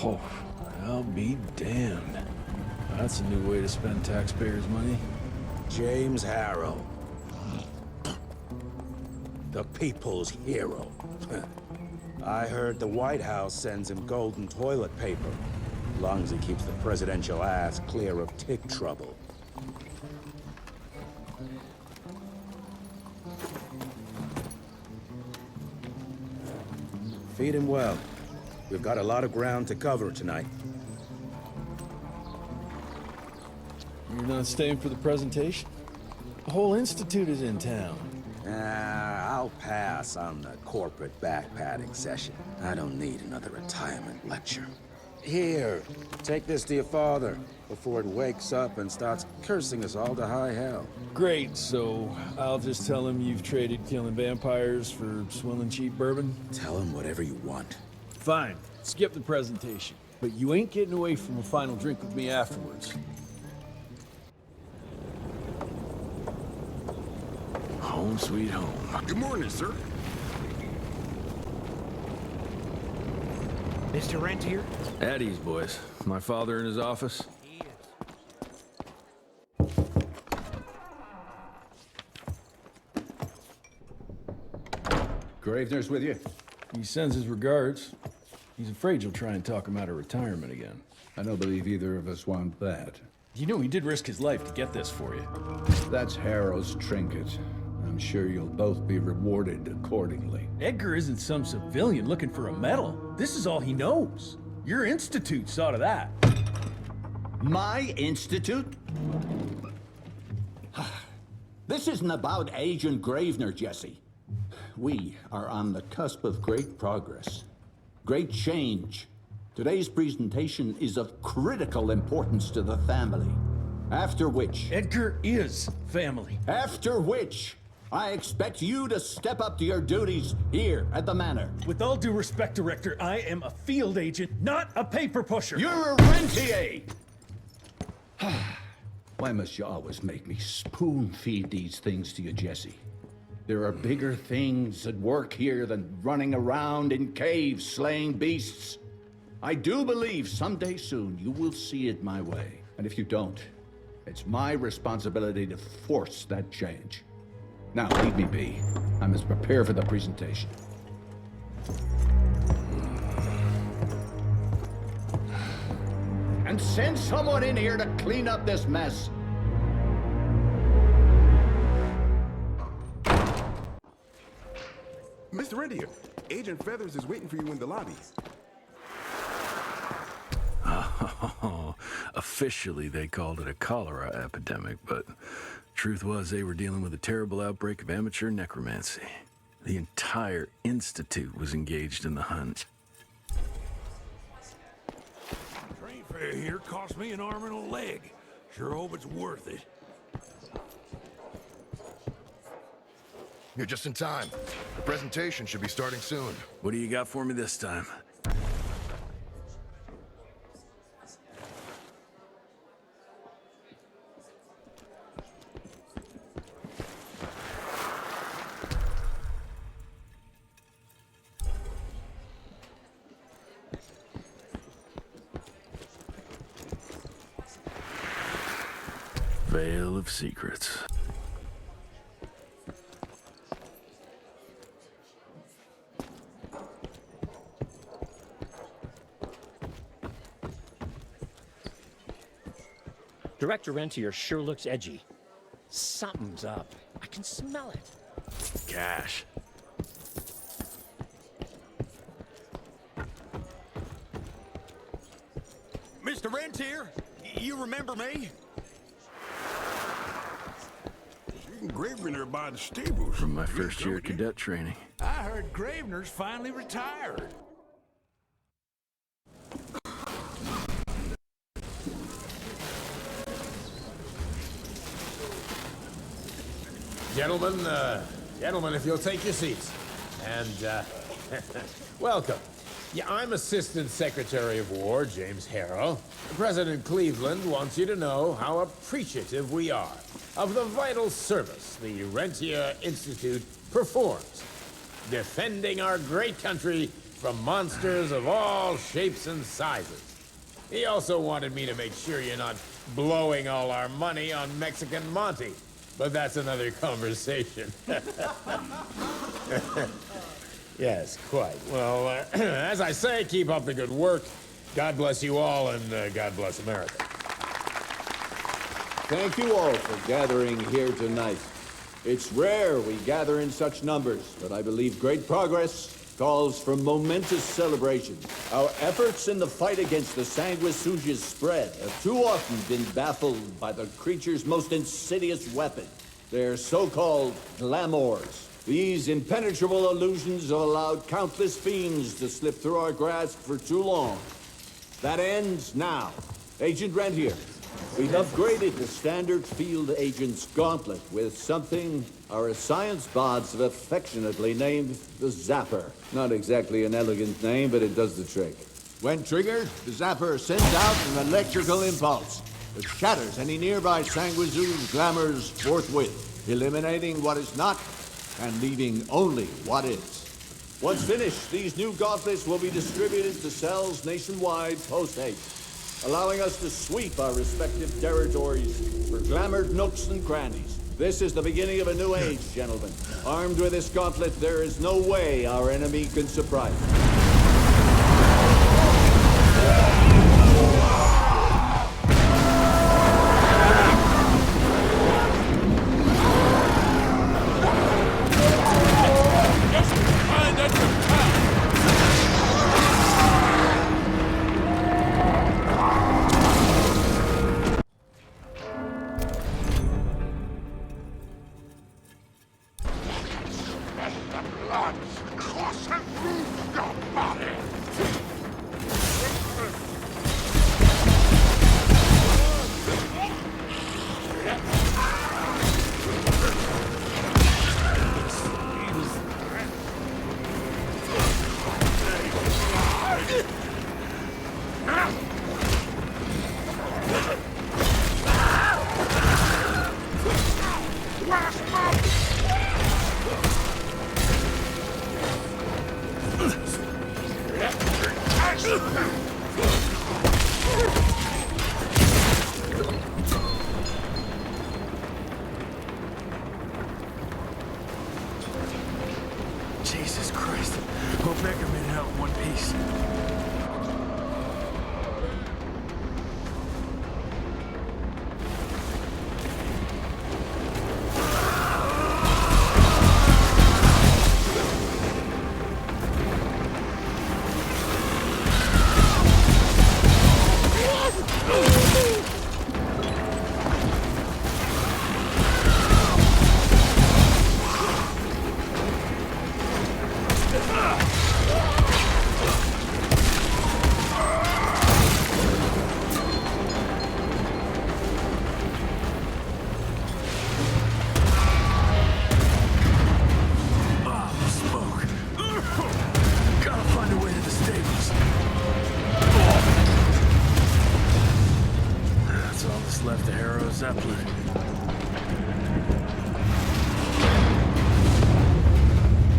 Oh, I'll be damned. That's a new way to spend taxpayers' money. James Harrow. The people's hero. I heard the White House sends him golden toilet paper, as long as he keeps the presidential ass clear of tick trouble. Feed him well. We've got a lot of ground to cover tonight. You're not staying for the presentation? The whole institute is in town. I'll pass on the corporate backpatting session. I don't need another retirement lecture. Here, take this to your father before it wakes up and starts cursing us all to high hell. Great, so I'll just tell him you've traded killing vampires for swilling cheap bourbon? Tell him whatever you want. Fine, skip the presentation. But you ain't getting away from a final drink with me afterwards. Home sweet home. Good morning, sir. Mr. Rentier? At ease, boys. My father in his office? He is. Gravener's with you? He sends his regards. He's afraid you'll try and talk him out of retirement again. I don't believe either of us want that. You know he did risk his life to get this for you. That's Harrow's trinket. I'm sure you'll both be rewarded accordingly. Edgar isn't some civilian looking for a medal. This is all he knows. Your institute saw to that. My institute? This isn't about Agent Gravener, Jesse. We are on the cusp of great progress, great change. Today's presentation is of critical importance to the family. After which... Edgar is family. After which, I expect you to step up to your duties here at the Manor. With all due respect, Director, I am a field agent, not a paper pusher. You're a rentier! Why must you always make me spoon-feed these things to you, Jesse? There are bigger things at work here than running around in caves slaying beasts. I do believe someday soon you will see it my way. And if you don't, it's my responsibility to force that change. Now, leave me be. I must prepare for the presentation. And send someone in here to clean up this mess. Mr. Rentier, Agent Feathers is waiting for you in the lobby. Oh, officially they called it a cholera epidemic, but truth was they were dealing with a terrible outbreak of amateur necromancy. The entire institute was engaged in the hunt. Train fare here cost me an arm and a leg. Sure hope it's worth it. You're just in time. The presentation should be starting soon. What do you got for me this time? Veil of Secrets. Director Rentier sure looks edgy. Something's up. I can smell it. Cash. Mr. Rentier, you remember me? Gravener by the stables. From my first year cadet training. I heard Gravener's finally retired. Gentlemen, if you'll take your seats. And, welcome. Yeah, I'm Assistant Secretary of War, James Harrow. President Cleveland wants you to know how appreciative we are of the vital service the Rentia Institute performs, defending our great country from monsters of all shapes and sizes. He also wanted me to make sure you're not blowing all our money on Mexican Monty, but that's another conversation. Yes, quite. Well, as I say, keep up the good work. God bless you all, and God bless America. Thank you all for gathering here tonight. It's rare we gather in such numbers, but I believe great progress calls for momentous celebration. Our efforts in the fight against the sanguisuga's spread have too often been baffled by the creature's most insidious weapon, their so-called glamours. These impenetrable illusions have allowed countless fiends to slip through our grasp for too long. That ends now. Agent Rentier, we've upgraded the standard field agent's gauntlet with something our science bots have affectionately named the Zapper. Not exactly an elegant name, but it does the trick. When triggered, the Zapper sends out an electrical impulse that shatters any nearby sanguisuga's glamours forthwith, eliminating what is not and leaving only what is. Once finished, these new gauntlets will be distributed to cells nationwide post-haste, allowing us to sweep our respective territories for glamored nooks and crannies. This is the beginning of a new age, gentlemen. Armed with this gauntlet, there is no way our enemy can surprise us. Jesus Christ. Hope Vega made it out in one piece.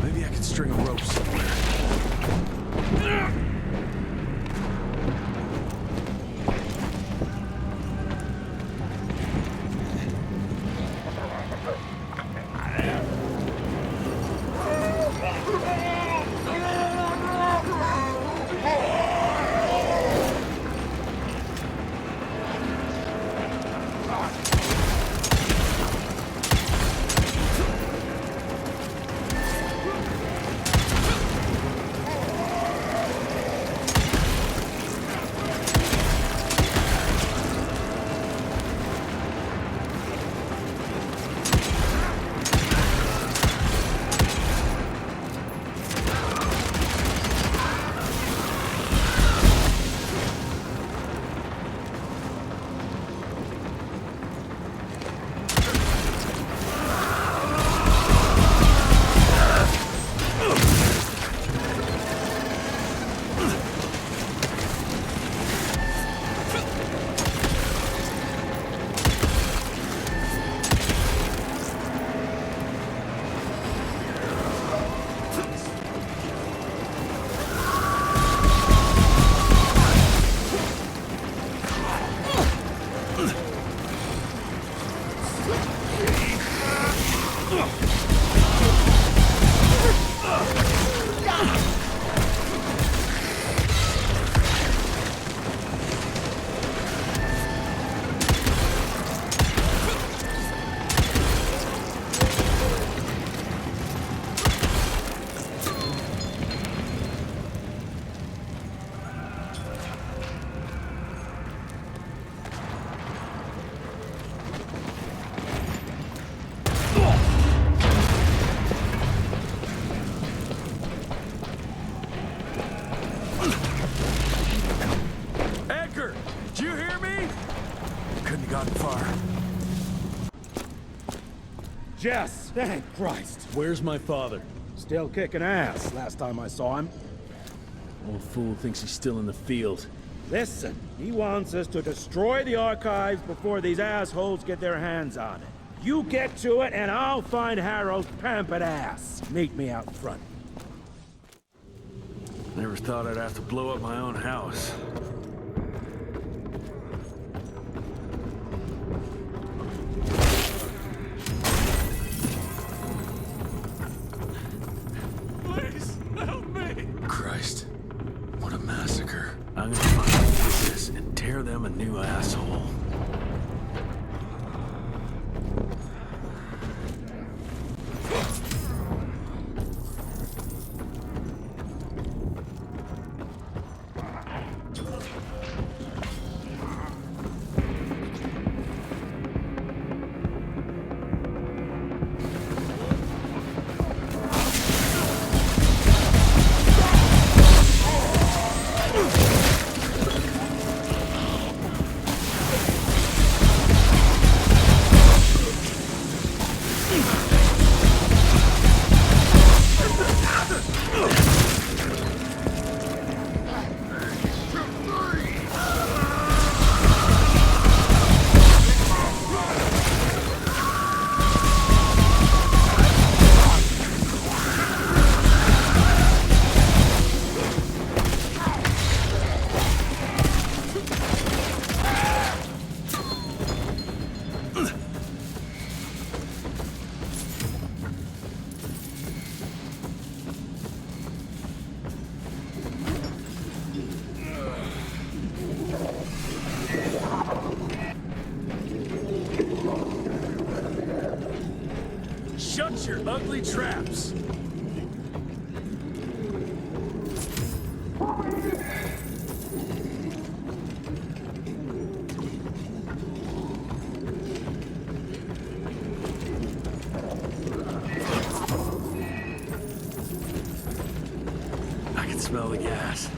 Maybe I can string a rope somewhere. gotten far? Jess, thank Christ. Where's my father? Still kicking ass last time I saw him. Old fool thinks he's still in the field. Listen, he wants us to destroy the archives before these assholes get their hands on it. You get to it, and I'll find Harold's pampered ass. Meet me out front. Never thought I'd have to blow up my own house. Please, help me! Christ, what a massacre. I'm gonna find this and tear them a new asshole. Shut your ugly traps! I can smell the gas.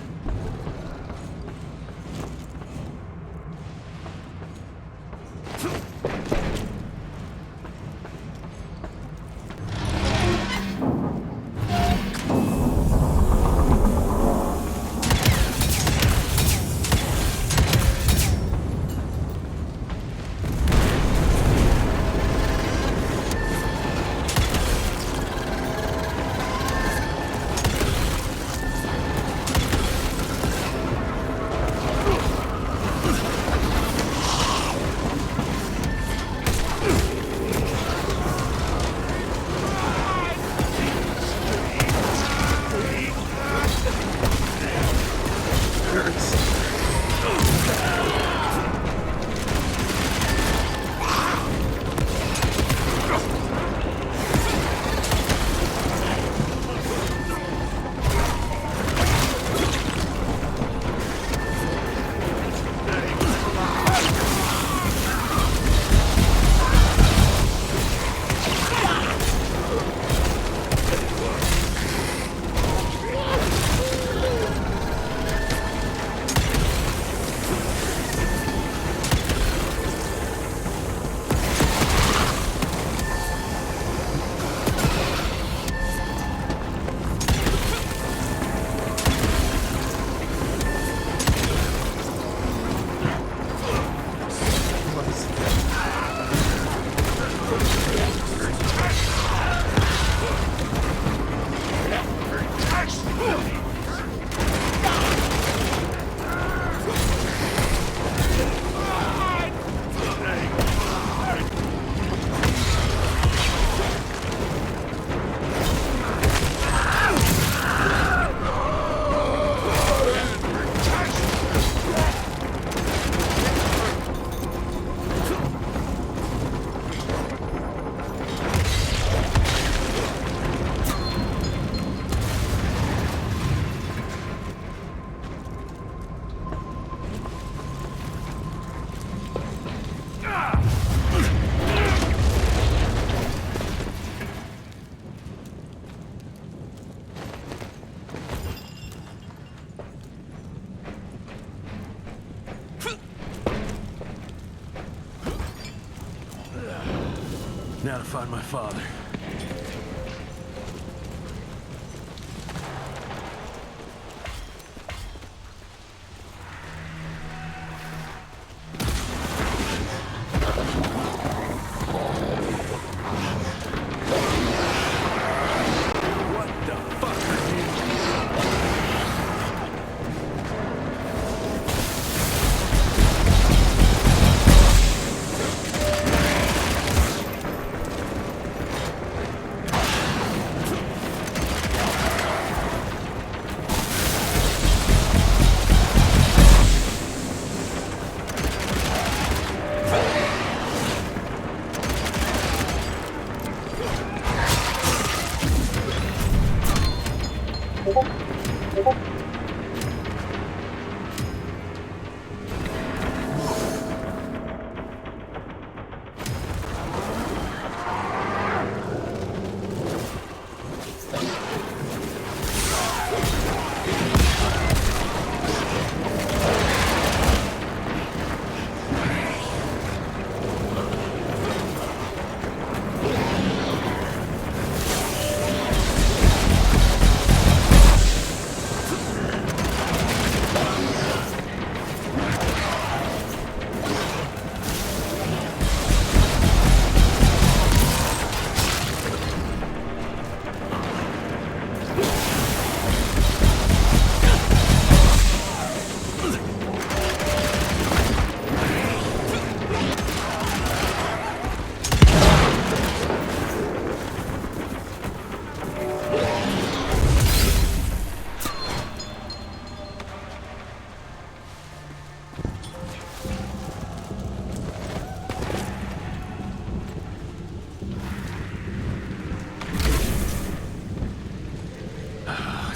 how to find my father.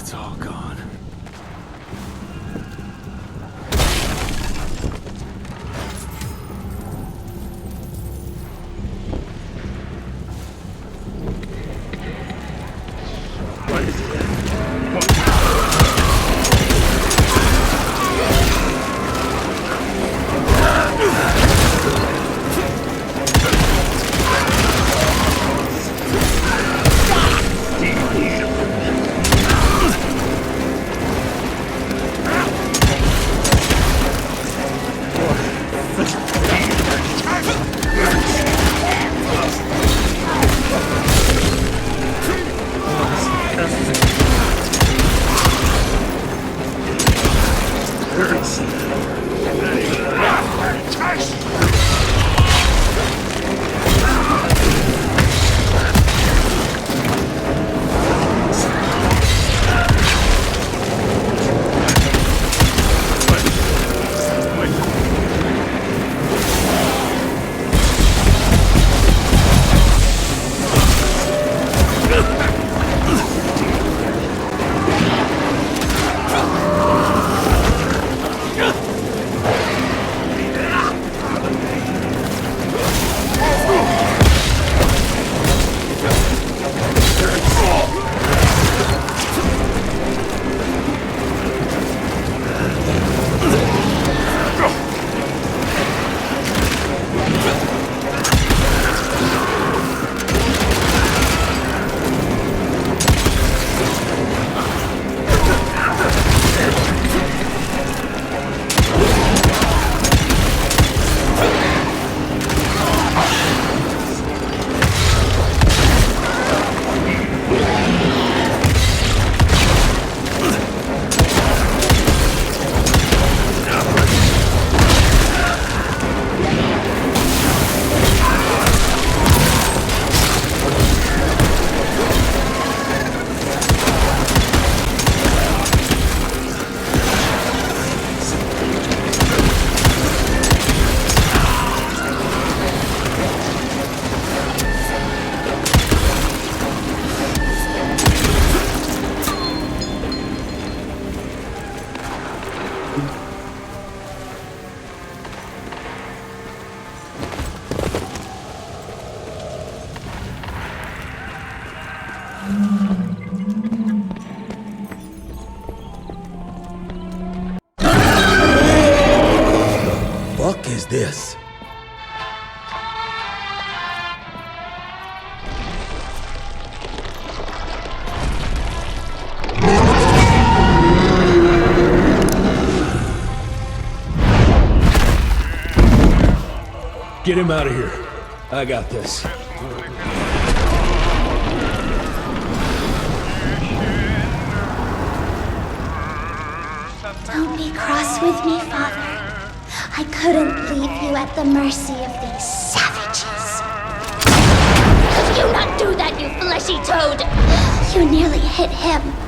It's all gone. Is this? Get him out of here. I got this. Don't be cross with me, Father. I couldn't leave you at the mercy of these savages. Could you not do that, you fleshy toad? You nearly hit him.